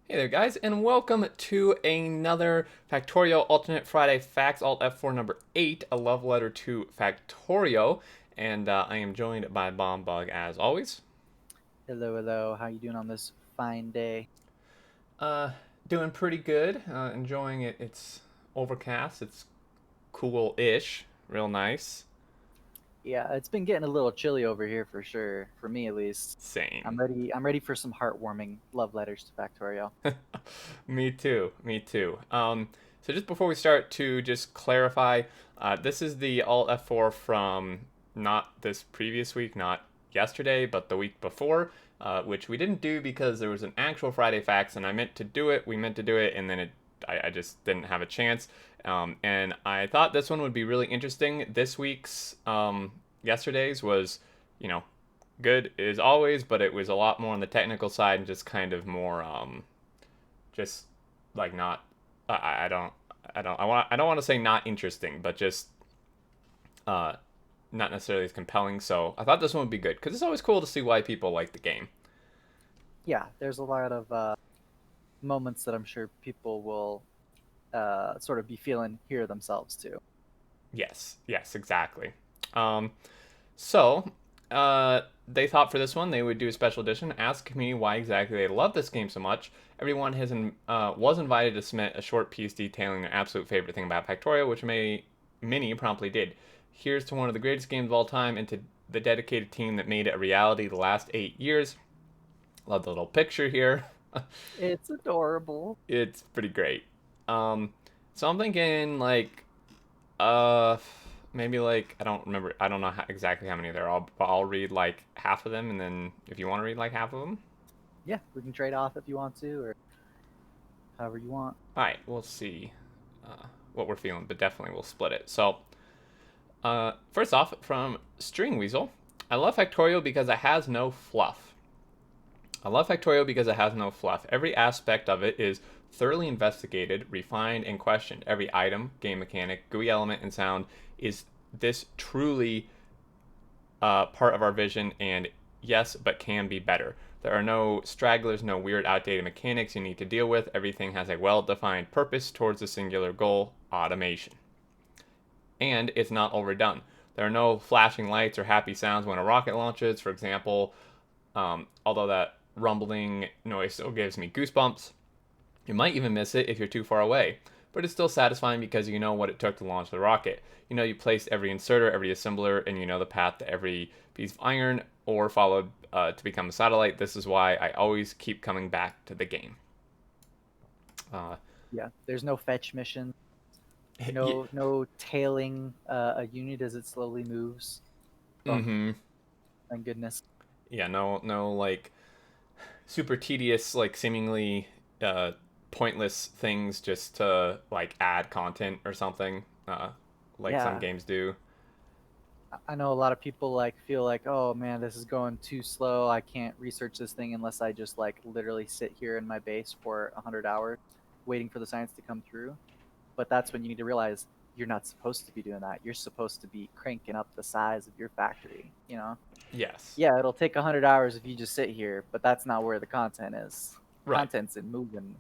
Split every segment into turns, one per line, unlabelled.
Hey there, guys, and welcome to another Factorio Alternate Friday Facts, Alt-F4 number 8, a love letter to Factorio. And I am joined by Bombug as always.
Hello, hello. How you doing on this fine day?
Uh, Doing pretty good, enjoying it. It's overcast, it's cool-ish, real nice.
Yeah, it's been getting a little chilly over here for sure, for me at least. I'm
Same.
ready. I'm ready for some heartwarming love letters to Factorio.
Me too, me too. So just before we start, to just clarify, this is the Alt F4 from not this previous week, not yesterday, but the week before, which we didn't do because there was an actual Friday Facts, and I meant to do it. We meant to do it, and then I just didn't have a chance. And I thought this one would be really interesting. This week's, yesterday's was, you know, good as always, but it was a lot more on the technical side and just kind of more, just like not I don't I don't want to say not interesting, but just uh not necessarily as compelling. So I thought this one would be good because it's always cool to see why people like the game.
Yeah, there's a lot of moments that I'm sure people will sort of be feeling here themselves too.
Yes, yes, exactly. Um, so they thought for this one they would do a special edition, ask the community why exactly they love this game so much. Everyone was invited to submit a short piece detailing their absolute favorite thing about Factorio, which many promptly did. Here's to one of the greatest games of all time and to the dedicated team that made it a reality the last 8 years. Love the little picture here.
It's adorable.
It's pretty great. Um, so I'm thinking like uh, maybe like I don't remember. I don't know exactly how many there are. I'll read like half of them, and then if you want to read like half of them,
Yeah, we can trade off if you want to, or however you want.
all right, we'll see what we're feeling, but definitely we'll split it. So, first off, from String Weasel, I love Factorio because it has no fluff. I love Factorio because it has no fluff. Every aspect of it is thoroughly investigated, refined, and questioned. Every item, game mechanic, GUI element, and sound is this truly part of our vision, and yes, but can be better. There are no stragglers, no weird, outdated mechanics you need to deal with. Everything has a well defined purpose towards a singular goal: automation. And it's not overdone. There are no flashing lights or happy sounds when a rocket launches, for example, although that rumbling noise still gives me goosebumps. You might even miss it if you're too far away, but it's still satisfying because you know what it took to launch the rocket. You know you placed every inserter, every assembler, and you know the path to every piece of iron or followed to become a satellite. This is why I always keep coming back to the game. Uh,
Yeah, there's no fetch mission,
yeah,
no tailing a unit as it slowly moves. Oh,
mm-hmm.
thank goodness.
Yeah, no, like super tedious, like seemingly uh, pointless things just to like add content or something, like some
Yeah,
games do.
I know a lot of people like feel like, oh man, this is going too slow. I can't research this thing unless I just like literally sit here in my base for 100 hours waiting for the science to come through. But that's when you need to realize you're not supposed to be doing that. You're supposed to be cranking up the size of your factory.
Yes,
Yeah, it'll take 100 hours if you just sit here, but that's not where the content is.
right.
Content's in moving,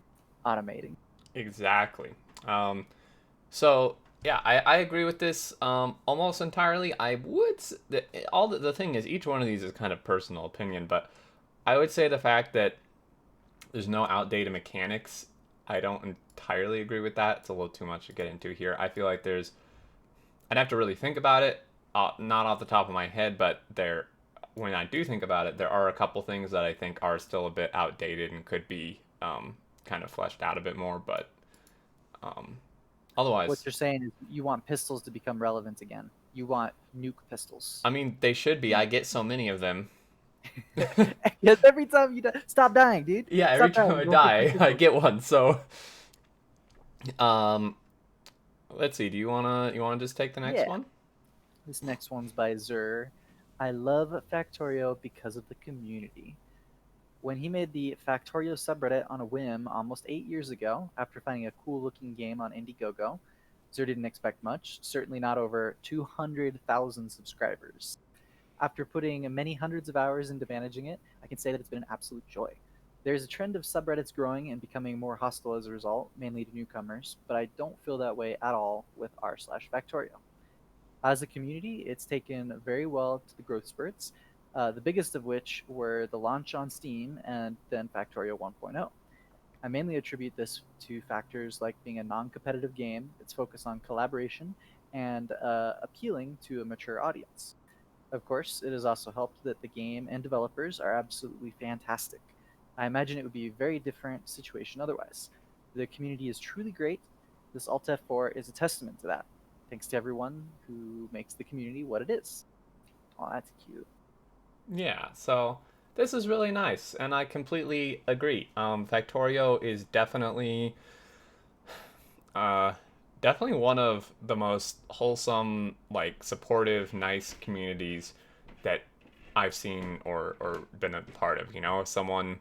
automating.
Exactly. Um, so yeah, I agree with this almost entirely. I would all the thing is each one of these is kind of personal opinion, but I would say the fact that there's no outdated mechanics, I don't entirely agree with that. It's a little too much to get into here. I feel like I'd have to really think about it, not off the top of my head, but when I do think about it, there are a couple things that I think are still a bit outdated and could be kind of fleshed out a bit more, but um,
What
otherwise,
you're saying is you want pistols to become relevant again. You want nuke pistols.
I mean, they should be. I get so many of them.
Yes, every time you die, stop dying, dude.
Yeah, every
Stop
time
dying.
I
You want 15
die, I
pistols.
get one. So, um, let's see. Do you wanna just take the next
Yeah.
one?
This next one's by Zur. I love Factorio because of the community. When he made the Factorio subreddit on a whim almost 8 years ago, after finding a cool looking game on Indiegogo, Zur didn't expect much, certainly not over 200,000 subscribers. After putting many hundreds of hours into managing it, I can say that it's been an absolute joy. There's a trend of subreddits growing and becoming more hostile as a result, mainly to newcomers, but I don't feel that way at all with r/Factorio. As a community, it's taken very well to the growth spurts, the biggest of which were the launch on Steam and then Factorio 1.0. I mainly attribute this to factors like being a non competitive game, its focus on collaboration, and appealing to a mature audience. Of course, it has also helped that the game and developers are absolutely fantastic. I imagine it would be a very different situation otherwise. The community is truly great. This ALT-F4 is a testament to that. Thanks to everyone who makes the community what it is. Oh, that's cute.
Yeah, so this is really nice, and I completely agree. Factorio is uh, definitely one of the most wholesome, like supportive, nice communities that I've seen or been a part of. You know, if someone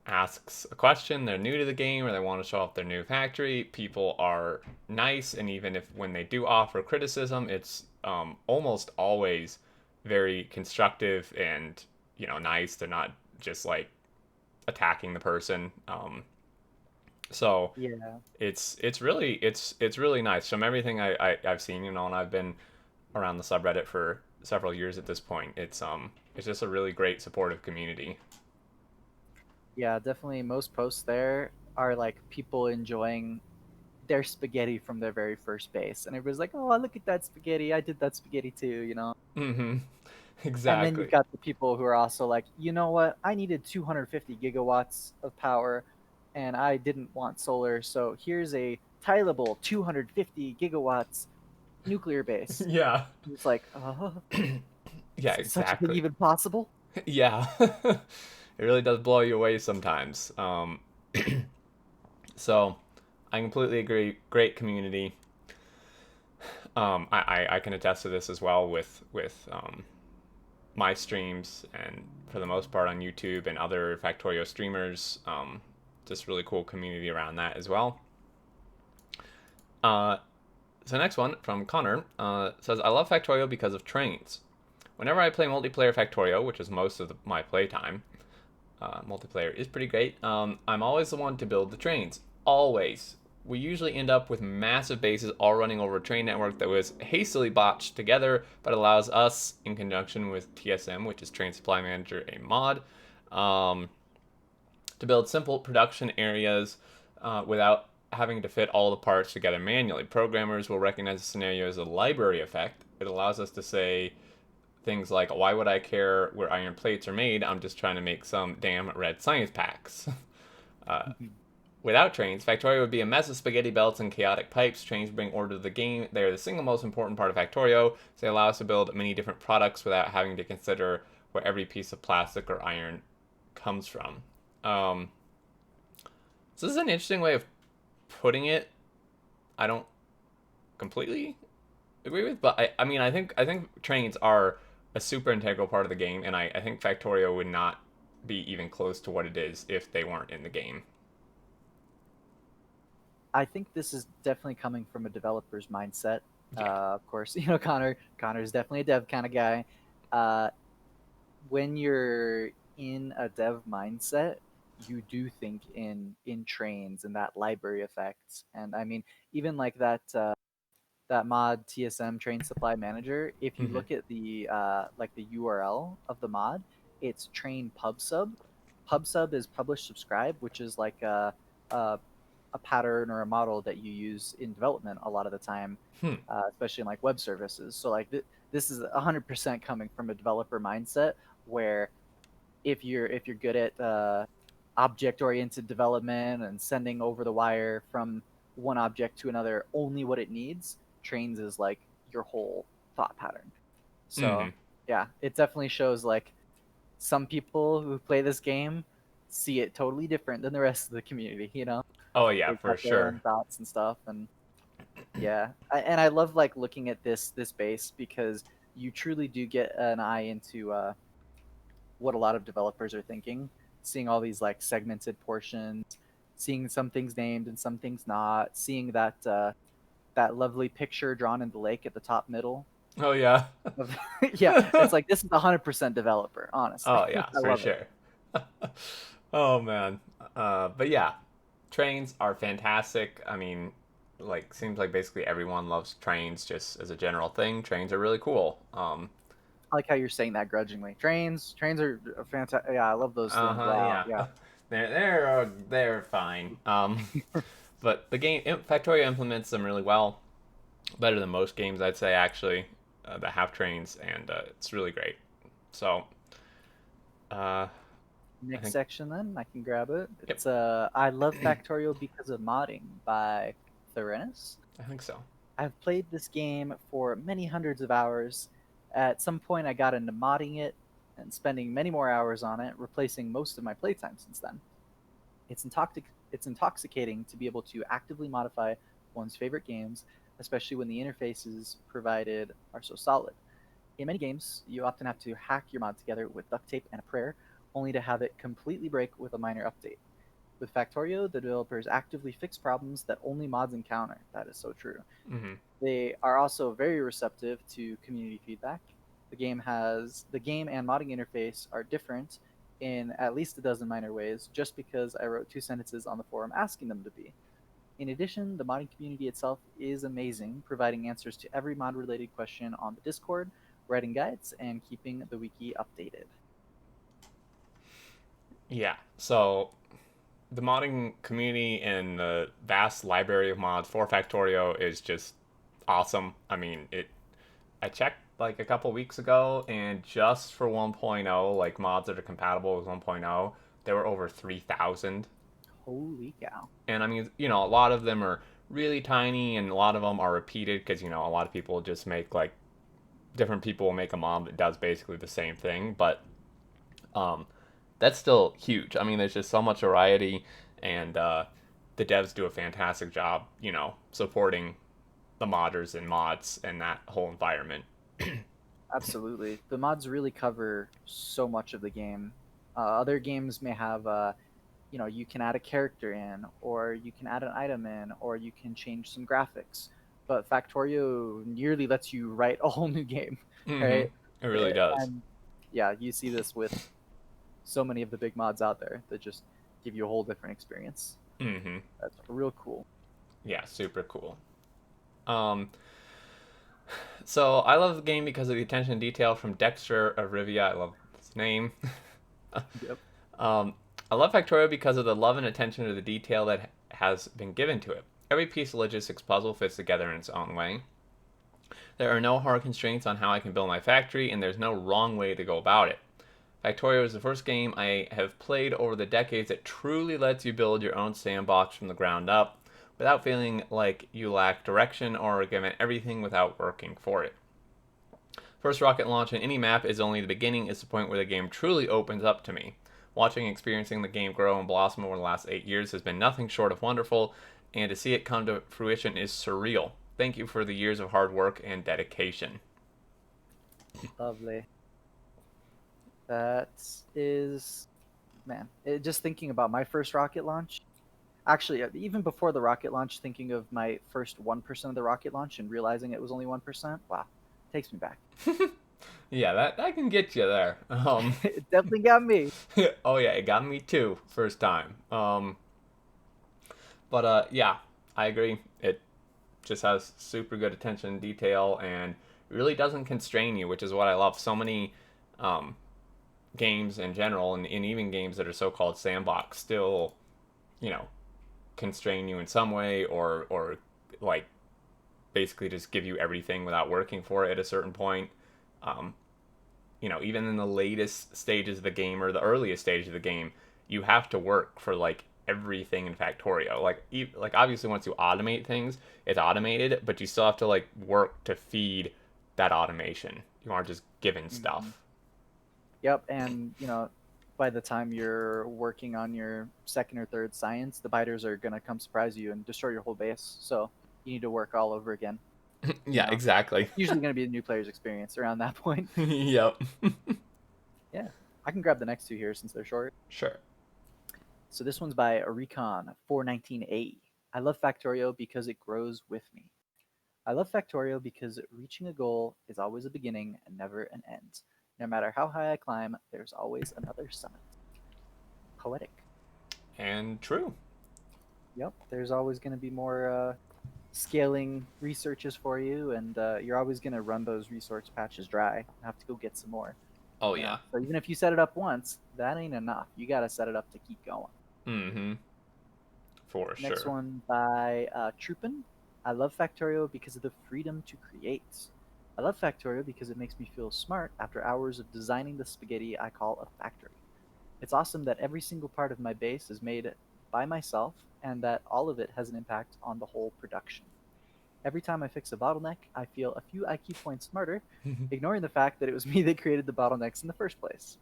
asks a question, they're new to the game, or they want to show off their new factory, people are nice, and even if when they do offer criticism, it's almost always very constructive and nice. They're not just like attacking the person. So
Yeah.
it's really nice from everything I've seen, and I've been around the subreddit for several years at this point. It's just a really great supportive community.
Yeah, definitely most posts there are like people enjoying their spaghetti from their very first base. And everybody's like, oh, look at that spaghetti. I did that spaghetti too.
Mm-hmm.
And then you've
Exactly.
got the people who are also like, you know what? I needed 250 gigawatts of power and I didn't want solar. So here's a tileable 250 gigawatts nuclear base.
Yeah.
It's like, oh,
Yeah,
is such a thing
exactly.
even possible?
Yeah. It really does blow you away sometimes. So I completely agree. Great community. I can attest to this as well with my streams and for the most part on YouTube and other Factorio streamers. Just really cool community around that as well. Uh, so next one from Connor says, I love Factorio because of trains. Whenever I play multiplayer Factorio, which is most of my playtime, multiplayer is pretty great. I'm always the one to build the trains. Always. We usually end up with massive bases all running over a train network that was hastily botched together, but allows us, in conjunction with TSM, which is Train Supply Manager, a mod, um, to build simple production areas without having to fit all the parts together manually. Programmers will recognize the scenario as a library effect. It allows us to say things like, why would I care where iron plates are made? I'm just trying to make some damn red science packs. uh, Without trains, Factorio would be a mess of spaghetti belts and chaotic pipes. Trains bring order to the game. They are the single most important part of Factorio, so they allow us to build many different products without having to consider where every piece of plastic or iron comes from. Um, so this is an interesting way of putting it. I don't completely agree with, but I mean I think trains are a super integral part of the game, and I think Factorio would not be even close to what it is if they weren't in the game.
I think this is definitely coming from a developer's mindset.
Yeah.
Of course, Connor's definitely a dev kind of guy. Uh, when you're in a dev mindset, you do think in trains and that library effect. And I mean, even like that mod TSM Train Supply Manager, if you
Mm-hmm.
look at the like the URL of the mod, it's train pub sub. Pub sub is publish subscribe, which is like a a pattern or a model that you use in development a lot of the time,
Hmm.
especially in like web services. So like this is 100% coming from a developer mindset where if you're good at object oriented development and sending over the wire from one object to another only what it needs, trains is like your whole thought pattern.
Mm-hmm.
So yeah, it definitely shows like some people who play this game see it totally different than the rest of the community.
Oh yeah,
They've
for
got their
sure.
own thoughts and stuff. And yeah, and I love like looking at this base because you truly do get an eye into what a lot of developers are thinking, seeing all these like segmented portions, seeing some things named and some things not, seeing that lovely picture drawn in the lake at the top middle.
Oh yeah.
Yeah, it's like this is 100% developer, honestly.
Oh yeah,
I
for
love it.
sure. Oh man. But yeah, trains are fantastic. I mean, like seems like basically everyone loves trains just as a general thing. Trains are really cool.
I like how you're saying that grudgingly. Trains are fantastic. Yeah, I love those things.
Uh-huh,
Wow.
yeah.
Yeah.
They're fine. But the game Factorio implements them really well, better than most games I'd say actually that have trains, and it's really great. So, uh, I
Next
think
section, then I can grab it.
yep,
It's I love Factorio because of modding by Theranis.
I think so.
I've played this game for many hundreds of hours. At some point, I got into modding it and spending many more hours on it, replacing most of my playtime since then. It's intoxicating to be able to actively modify one's favorite games, especially when the interfaces provided are so solid. In many games, you often have to hack your mod together with duct tape and a prayer, only to have it completely break with a minor update. With Factorio, the developers actively fix problems that only mods encounter. That is so true.
Hmm.
They are also very receptive to community feedback. The game and modding interface are different in at least a dozen minor ways just because I wrote two sentences on the forum asking them to be. In addition, the modding community itself is amazing, providing answers to every mod related question on the Discord, writing guides, and keeping the wiki updated.
Yeah. So the modding community and the vast library of mods for Factorio is just awesome. I mean, it. I checked like a couple weeks ago, and just for 1.0, like mods that are compatible with 1.0, there were over 3,000.
Holy cow.
And I mean, a lot of them are really tiny, and a lot of them are repeated because a lot of people just make like different people will make a mod that does basically the same thing, but um, that's still huge. I mean, there's just so much variety, and the devs do a fantastic job, supporting the modders and mods and that whole environment.
Absolutely. The mods really cover so much of the game. Other games may have, you can add a character in, or you can add an item in, or you can change some graphics. But Factorio nearly lets you write a whole new game,
Mm-hmm.
right?
It really does.
And yeah, you see this with so many of the big mods out there that just give you a whole different experience.
Mm-hmm.
That's real cool.
Yeah, super cool. Um, so I love the game because of the attention to detail from Dexter of Rivia. I love his name.
Yep.
um, I love Factorio because of the love and attention to the detail that has been given to it. Every piece of logistics puzzle fits together in its own way. There are no hard constraints on how I can build my factory, and there's no wrong way to go about it. Factorio is the first game I have played over the decades that truly lets you build your own sandbox from the ground up without feeling like you lack direction or are given everything without working for it. First rocket launch in any map is only the beginning, is the point where the game truly opens up to me. Watching and experiencing the game grow and blossom over the last 8 years has been nothing short of wonderful, and to see it come to fruition is surreal. Thank you for the years of hard work and dedication.
Lovely. That is, man, just thinking about my first rocket launch. Actually, even before the rocket launch, thinking of my first 1% of the rocket launch and realizing it was only 1%. Wow, takes me back.
Yeah, that can get you there.
It definitely got me.
Oh yeah, it got me too first time. But yeah, I agree. It just has super good attention to detail and really doesn't constrain you, which is what I love. So many um, games in general, and even games that are so-called sandbox, still, you know, constrain you in some way, or like basically just give you everything without working for it at a certain point. Um, even in the latest stages of the game or the earliest stage of the game, you have to work for like everything in Factorio. Like obviously once you automate things, it's automated, but you still have to like work to feed that automation. You aren't just given
Mhm.
stuff.
Yep, and by the time you're working on your second or third science, the biters are gonna come surprise you and destroy your whole base. So you need to work all over again. You
Yeah,
know,
exactly.
usually gonna be a new player's experience around that point.
Yep.
Yeah, I can grab the next two here since they're short.
Sure.
So this one's by Recon 419A. I love Factorio because it grows with me. I love Factorio because reaching a goal is always a beginning and never an end. No matter how high I climb, there's always another summit. Poetic.
And true.
Yep, there's always going to be more scaling researches for you, and you're always going to run those resource patches dry and have to go get some more.
Oh
You
yeah.
know, so even if you set it up once, that ain't enough. You got to set it up to keep going.
Mm-hmm. For
Next
sure.
one by Troopin. I love Factorio because of the freedom to create. I love Factorio because it makes me feel smart after hours of designing the spaghetti I call a factory. It's awesome that every single part of my base is made by myself and that all of it has an impact on the whole production. Every time I fix a bottleneck, I feel a few IQ points smarter, ignoring the fact that it was me that created the bottlenecks in the first place.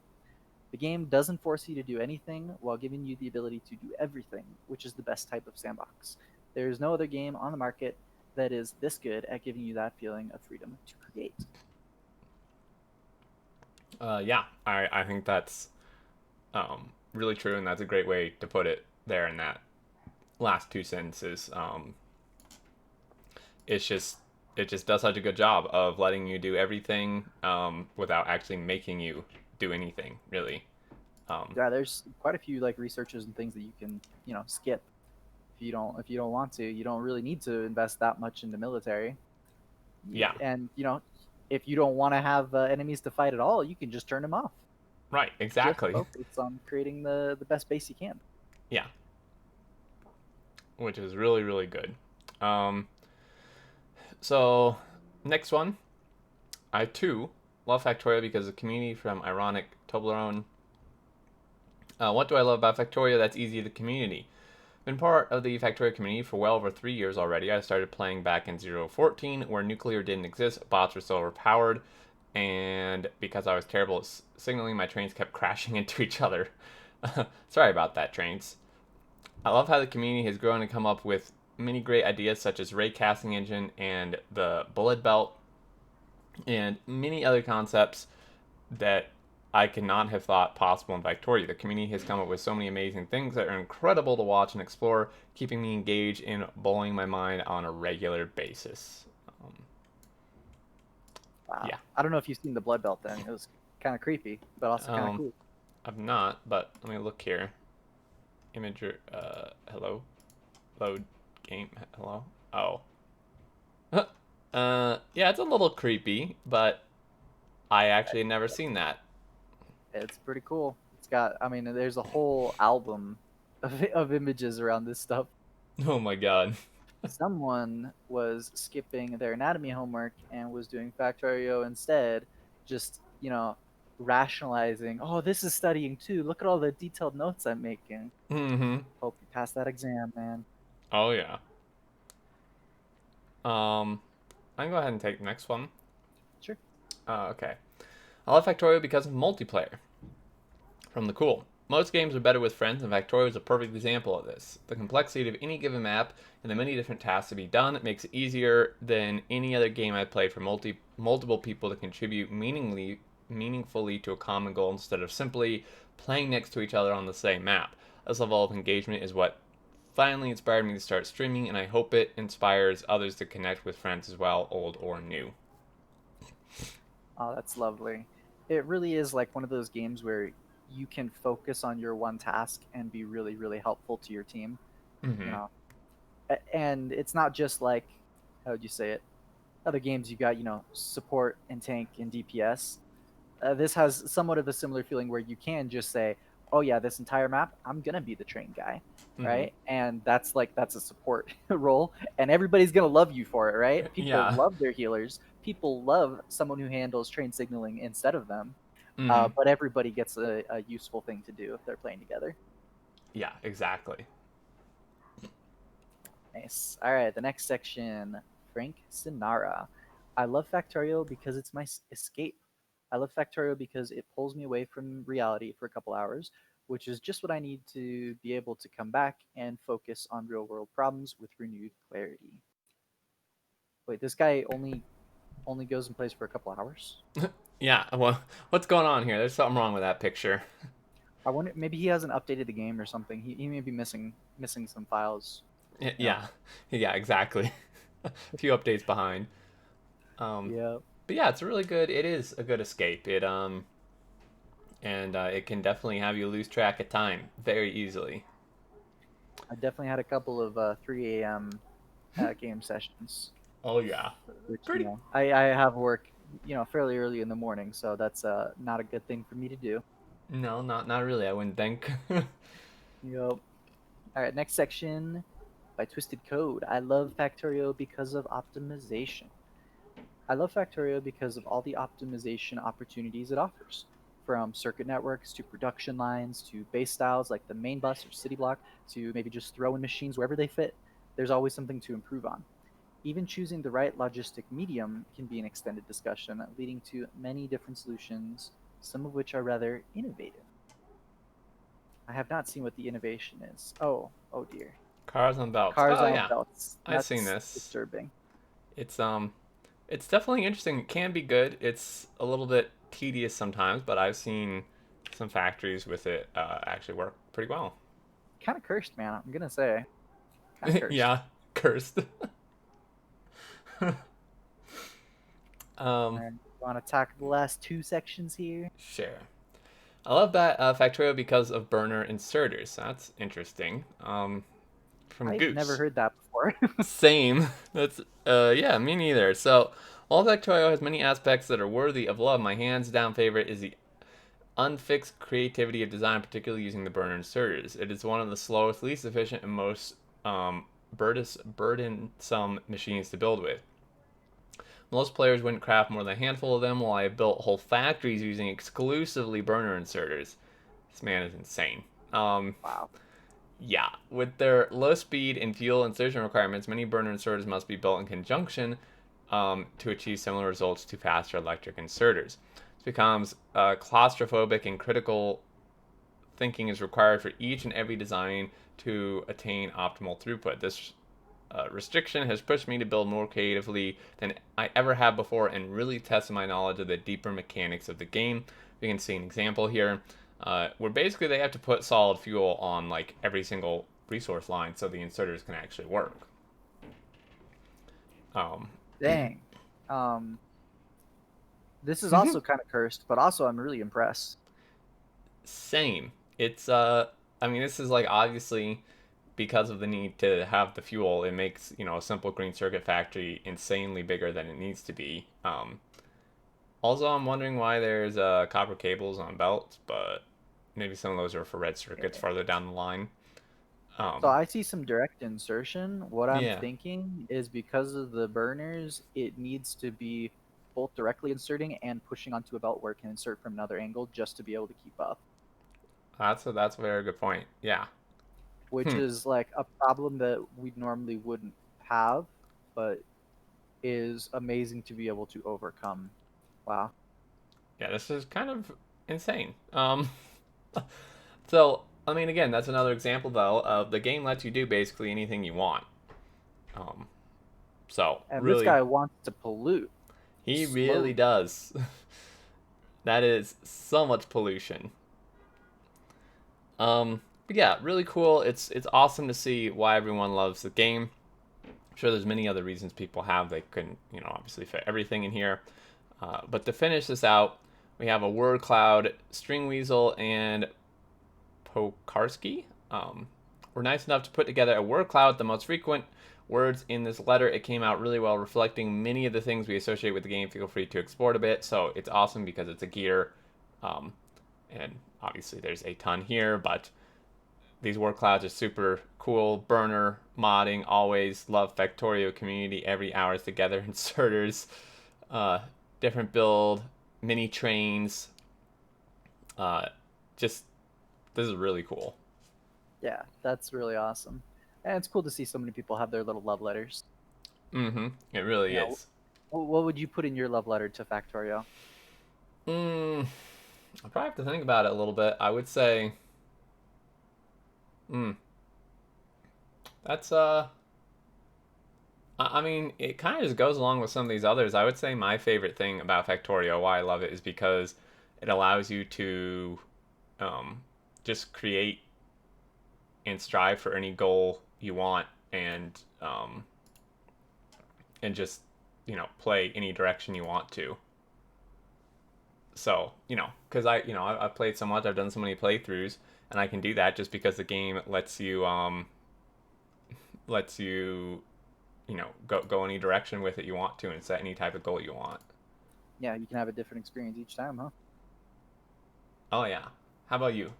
The game doesn't force you to do anything while giving you the ability to do everything, which is the best type of sandbox. There is no other game on the market that is this good at giving you that feeling of freedom to create.
Yeah, I think that's really true, and that's a great way to put it there in that last two sentences. It's just it just does such a good job of letting you do everything without actually making you do anything really. Um,
Yeah, there's quite a few like researches and things that you can, skip if you don't want to. You don't really need to invest that much in the military.
yeah,
And if you don't want to have enemies to fight at all, you can just turn them off.
right,
Just
exactly.
focus on creating the best base you can.
Yeah, which is really really good. Um, so next one, I too love Factorio because the community from ironic Toblerone. What do I love about Factorio that's easy to the community? Been part of the Factorio community for well over 3 years already. I started playing back in 014, where nuclear didn't exist, bots were still overpowered, and because I was terrible at signaling, my trains kept crashing into each other. Sorry about that, trains. I love how the community has grown and come up with many great ideas such as ray casting engine and the bullet belt and many other concepts that I could not have thought possible in Victoria. The community has come up with so many amazing things that are incredible to watch and explore, keeping me engaged in blowing my mind on a regular basis. Um,
Wow.
yeah.
I don't know if you've seen the blood belt then. It was kind of creepy, but also kind of
Um,
cool.
I've not, but let me look here. Imager, hello? Load game, hello? Oh. Yeah, it's a little creepy, but I actually had never seen that.
It's pretty cool. It's got, I mean, there's a whole album of images around this stuff.
Oh my god.
Someone was skipping their anatomy homework and was doing Factorio instead, just, rationalizing, oh, this is studying too. Look at all the detailed notes I'm making.
Mm-hmm.
Hope you pass that exam, man.
Oh yeah. I can go ahead and take the next one.
Sure.
Okay. I love Factorio because of multiplayer. From the cool. Most games are better with friends, and Factorio is a perfect example of this. The complexity of any given map and the many different tasks to be done makes it easier than any other game I've played for multiple people to contribute meaningfully to a common goal instead of simply playing next to each other on the same map. This level of engagement is what finally inspired me to start streaming, and I hope it inspires others to connect with friends as well, old or new.
Oh, that's lovely. It really is like one of those games where you can focus on your one task and be really, really helpful to your team. You
Mm-hmm.
know, and it's not just like, how would you say it? Other games you got, support and tank and DPS. This has somewhat of a similar feeling where you can just say, "Oh yeah, this entire map, I'm gonna be the train guy,"
Mm-hmm.
right? And that's a support role, and everybody's gonna love you for it, right? People
Yeah.
love their healers. People love someone who handles train signaling instead of them.
Mm-hmm.
But everybody gets a useful thing to do if they're playing together.
Yeah. Exactly.
Nice. All right, the next section, Frank Sinara. I love Factorio because it's my escape. I love Factorio because it pulls me away from reality for a couple hours, which is just what I need to be able to come back and focus on real world problems with renewed clarity. Wait, this guy only goes and plays for a couple hours?
Yeah. Well, what's going on here? There's something wrong with that picture.
I wonder, maybe he hasn't updated the game or something. He may be missing some files, you know.
Yeah. Yeah. Exactly. A few updates behind. Um,
Yeah.
but yeah, it's really good. It is a good escape. It can definitely have you lose track of time very easily.
I definitely had a couple of 3 a.m. Game sessions,
Oh yeah,
which
pretty.
I have work fairly early in the morning, so that's not a good thing for me to do.
No, not really. I wouldn't think.
Yep. All right, next section by Twisted Code. I love Factorio because of optimization. I love Factorio because of all the optimization opportunities it offers, from circuit networks to production lines to base styles like the main bus or city block to maybe just throw in machines wherever they fit. There's always something to improve on. Even choosing the right logistic medium can be an extended discussion, leading to many different solutions, some of which are rather innovative. I have not seen what the innovation is. Oh dear.
Cars on belts.
Cars
Oh
on
yeah,
belts.
I've seen
That's
this.
disturbing.
It's it's definitely interesting. It can be good. It's a little bit tedious sometimes, but I've seen some factories with it actually work pretty well.
Kind of cursed, man. I'm gonna say, kind of cursed.
Yeah, cursed. um,
All right, want to talk the last two sections here?
sure. I love that Factorio because of burner inserters. That's interesting. From
I've never
Goose.
heard that before.
Same. That's yeah, me neither. So while Factorio has many aspects that are worthy of love, my hands down favorite is the unfixed creativity of design, particularly using the burner inserters. It is one of the slowest, least efficient, and most burdensome machines to build with. Most players wouldn't craft more than a handful of them, while I have built whole factories using exclusively burner inserters. This man is insane.
Wow.
Yeah, with their low speed and fuel insertion requirements, many burner inserters must be built in conjunction to achieve similar results to faster electric inserters. This becomes claustrophobic, and critical thinking is required for each and every design to attain optimal throughput. This restriction has pushed me to build more creatively than I ever have before and really tested my knowledge of the deeper mechanics of the game. You can see an example here where basically they have to put solid fuel on like every single resource line so the inserters can actually work. Um,
Dang. Um, this is also kind of cursed, but also I'm really impressed.
Same. It's I mean this is like obviously because of the need to have the fuel, it makes, a simple green circuit factory insanely bigger than it needs to be. Also, I'm wondering why there's copper cables on belts, but maybe some of those are for red circuits
Yeah.
farther down the line.
So
Um,
I see some direct insertion. What I'm
yeah,
thinking is because of the burners, it needs to be both directly inserting and pushing onto a belt where it can insert from another angle just to be able to keep up,
that's a very good point. Yeah.
which
Hmm.
is like a problem that we normally wouldn't have, but is amazing to be able to overcome. Wow.
Yeah, this is kind of insane. So I mean, again, that's another example though of the game lets you do basically anything you want. Um, so
And this
really,
guy wants to pollute
he really
slowly.
does. That is so much pollution. But yeah, really cool. It's awesome to see why everyone loves the game. I'm sure there's many other reasons people have. They couldn't, obviously fit everything in here. But to finish this out, we have a word cloud, string weasel, and Pokarski. Were nice enough to put together a word cloud, the most frequent words in this letter. It came out really well, reflecting many of the things we associate with the game. Feel free to export a bit. So it's awesome because it's a gear, um, and obviously there's a ton here, but these word clouds are super cool. Burner modding, always love Factorio community. Every hours together inserters, uh, different build, mini trains. Uh, just this is really cool.
Yeah, that's really awesome. And it's cool to see so many people have their little love letters.
Mm-hmm. It really
You know,
is.
what would you put in your love letter to Factorio?
Mm, I probably have to think about it a little bit. I would say, mm, that's I mean, it kind of just goes along with some of these others. I would say my favorite thing about Factorio, why I love it, is because it allows you to um, just create and strive for any goal you want, and just play any direction you want to. So because I've played so much, I've done so many playthroughs, and I can do that just because the game lets you lets you, go any direction with it you want to and set any type of goal you want.
Yeah, you can have a different experience each time, huh?
Oh yeah. How about you?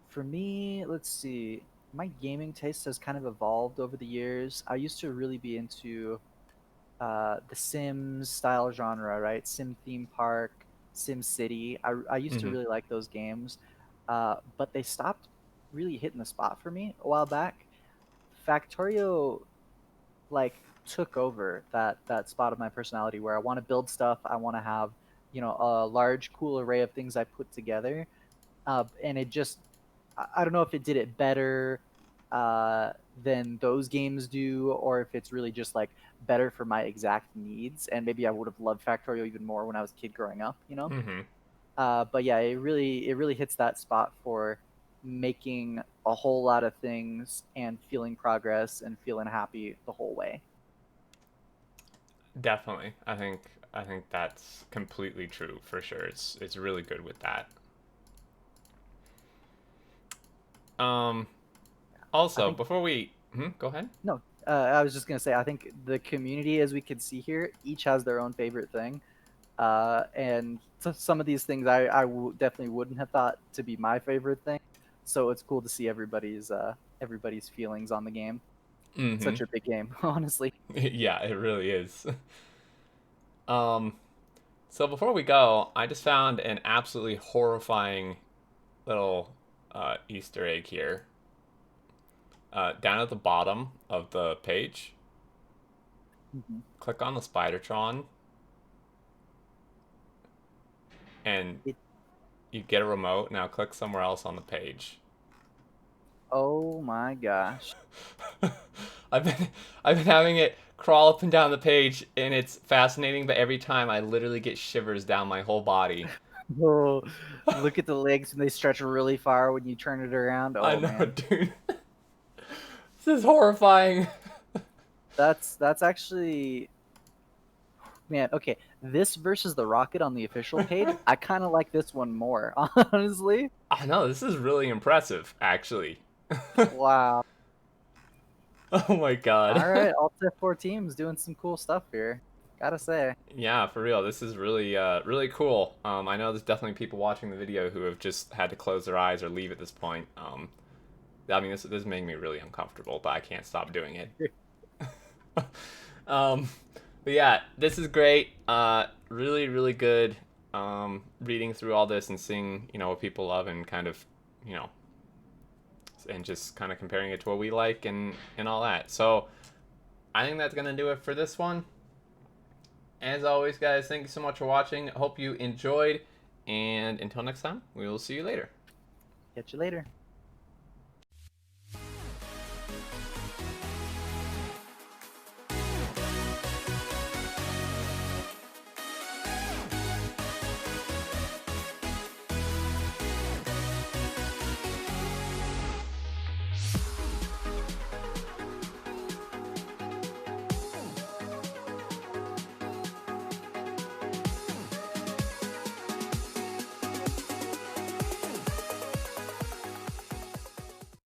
For me, let's see. My gaming taste has kind of evolved over the years. I used to really be into the Sims style genre, right? Sim Theme Park, Sim City. I used to
Mm-hmm.
really like those games, but they stopped really hitting the spot for me a while back. Factorio like took over that spot of my personality where I want to build stuff. I want to have a large, cool array of things I put together, and it just I don't know if it did it better than those games do, or if it's really just like better for my exact needs. And maybe I would have loved Factorio even more when I was a kid growing up, you know.
Mm-hmm.
But yeah, it really hits that spot for making a whole lot of things and feeling progress and feeling happy the whole way.
Definitely. I think that's completely true for sure. It's really good with that. Um
I
Also,
think
before we go ahead.
no, I was just gonna say I think the community, as we can see here, each has their own favorite thing. And so some of these things definitely wouldn't have thought to be my favorite thing. So it's cool to see everybody's feelings on the game. It's
Mm-hmm.
such a big game, honestly.
Yeah, it really is. Um so before we go, I just found an absolutely horrifying little Easter egg here. Down at the bottom of the page,
Mhm.
click on the Spidertron and
It,
you get a remote. Now click somewhere else on the page.
oh my gosh.
I've been I've been having it crawl up and down the page, and it's fascinating. But every time, I literally get shivers down my whole body.
Oh, look at the legs when they stretch really far when you turn it around.
I
Oh
know,
man.
dude. This is horrifying.
That's actually man, okay. This versus the rocket on the official page, I kind of like this one more, honestly.
I know this is really impressive, actually.
Wow.
Oh my god.
All right, Alt-F4 teams doing some cool stuff here. Gotta say.
Yeah, for real. This is really really cool. I know there's definitely people watching the video who have just had to close their eyes or leave at this point. I mean, this is making me really uncomfortable, but I can't stop doing it. um, but yeah, this is great. Really, really good. Reading through all this and seeing what people love and kind of you know and just kind of comparing it to what we like and all that. So I think that's gonna do it for this one. As always, guys, thank you so much for watching. Hope you enjoyed, and until next time, we will see you later.
Catch you later.